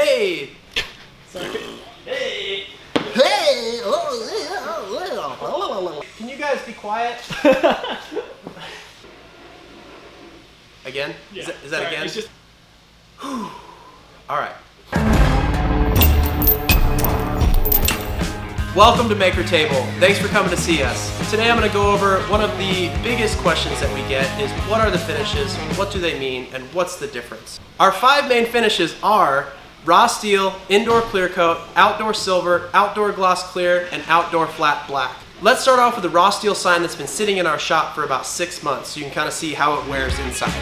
Hey! Sorry. Hey! Hey! Can you guys be quiet? Again? Yeah. Is that again? It's just... All right. Welcome to Maker Table. Thanks for coming to see us. Today I'm going to go over one of the biggest questions that we get is what are the finishes, what do they mean, and what's the difference? Our 5 main finishes are raw steel, indoor clear coat, outdoor silver, outdoor gloss clear, and outdoor flat black. Let's start off with the raw steel sign that's been sitting in our shop for about 6 months so you can kind of see how it wears inside.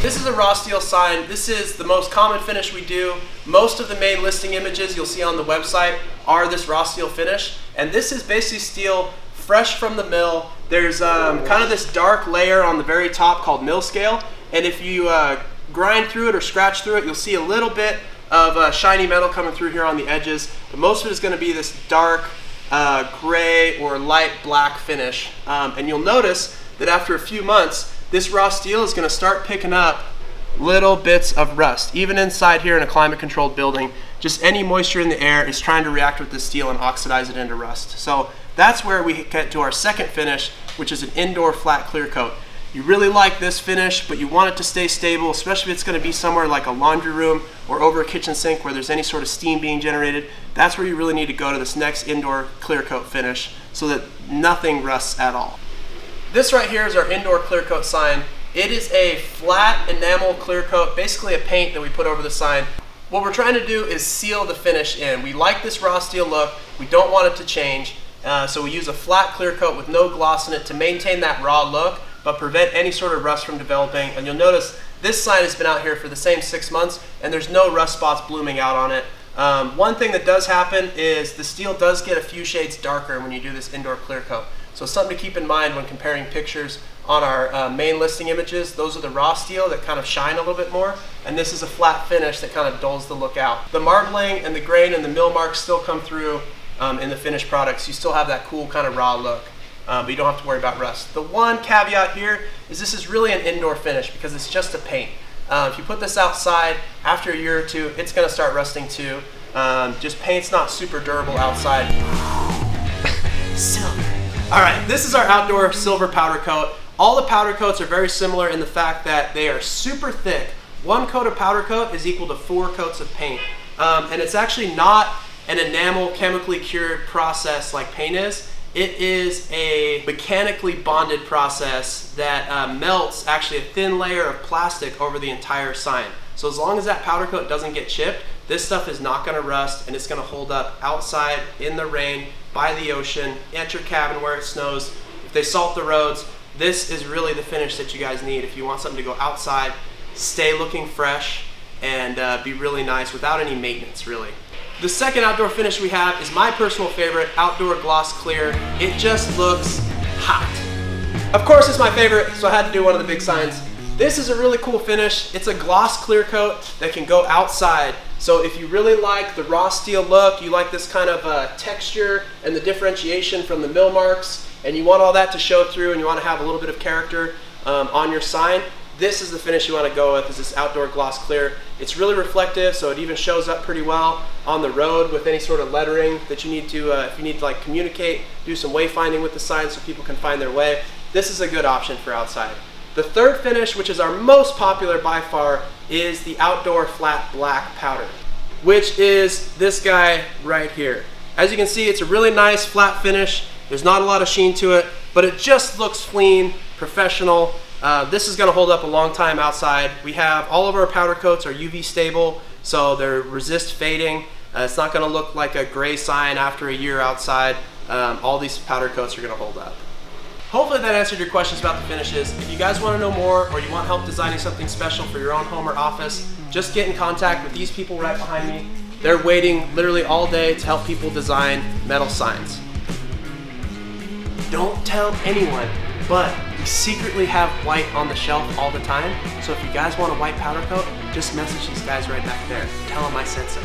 This is a raw steel sign. This is the most common finish we do. Most of the main listing images you'll see on the website are this raw steel finish. And this is basically steel fresh from the mill. There's kind of this dark layer on the very top called mill scale. And if you grind through it or scratch through it, you'll see a little bit of shiny metal coming through here on the edges. But most of it is going to be this dark gray or light black finish. And you'll notice that after a few months, this raw steel is going to start picking up little bits of rust. Even inside here in a climate controlled building, just any moisture in the air is trying to react with the steel and oxidize it into rust. So that's where we get to our second finish, which is an indoor flat clear coat. You really like this finish, but you want it to stay stable, especially if it's going to be somewhere like a laundry room or over a kitchen sink where there's any sort of steam being generated. That's where you really need to go to this next indoor clear coat finish so that nothing rusts at all. This right here is our indoor clear coat sign. It is a flat enamel clear coat, basically a paint that we put over the sign. What we're trying to do is seal the finish in. We like this raw steel look. We don't want it to change. So we use a flat clear coat with no gloss in it to maintain that raw look, but prevent any sort of rust from developing. And you'll notice this sign has been out here for the same 6 months and there's no rust spots blooming out on it. One thing that does happen is the steel does get a few shades darker when you do this indoor clear coat. So something to keep in mind when comparing pictures on our main listing images. Those are the raw steel that kind of shine a little bit more, and this is a flat finish that kind of dulls the look out. The marbling and the grain and the mill marks still come through in the finished products. You still have that cool kind of raw look, but you don't have to worry about rust. The one caveat here is this is really an indoor finish because it's just a paint. If you put this outside, after a year or two, it's going to start rusting too. Just paint's not super durable outside. Silver. All right, this is our outdoor silver powder coat. All the powder coats are very similar in the fact that they are super thick. 1 coat of powder coat is equal to 4 coats of paint. And it's actually not an enamel chemically cured process like paint is. It is a mechanically bonded process that melts actually a thin layer of plastic over the entire sign. So as long as that powder coat doesn't get chipped, this stuff is not going to rust and it's going to hold up outside in the rain, by the ocean, at your cabin where it snows. If they salt the roads, this is really the finish that you guys need if you want something to go outside, stay looking fresh, and be really nice without any maintenance really. The second outdoor finish we have is my personal favorite, outdoor gloss clear. It just looks hot. Of course it's my favorite, so I had to do one of the big signs. This is a really cool finish. It's a gloss clear coat that can go outside. So if you really like the raw steel look, you like this kind of texture and the differentiation from the mill marks, and you want all that to show through and you want to have a little bit of character on your sign, this is the finish you want to go with, is this outdoor gloss clear. It's really reflective, so it even shows up pretty well on the road with any sort of lettering that you need to, if you need to like communicate, do some wayfinding with the sign so people can find their way. This is a good option for outside. The third finish, which is our most popular by far, is the outdoor flat black powder, which is this guy right here. As you can see, it's a really nice flat finish. There's not a lot of sheen to it, but it just looks clean, professional. This is going to hold up a long time outside. We have all of our powder coats are UV stable, so they resist fading. It's not going to look like a gray sign after a year outside. All these powder coats are going to hold up. Hopefully that answered your questions about the finishes. If you guys want to know more or you want help designing something special for your own home or office, just get in contact with these people right behind me. They're waiting literally all day to help people design metal signs. Don't tell anyone, but we secretly have white on the shelf all the time. So if you guys want a white powder coat, just message these guys right back there. Tell them I said so.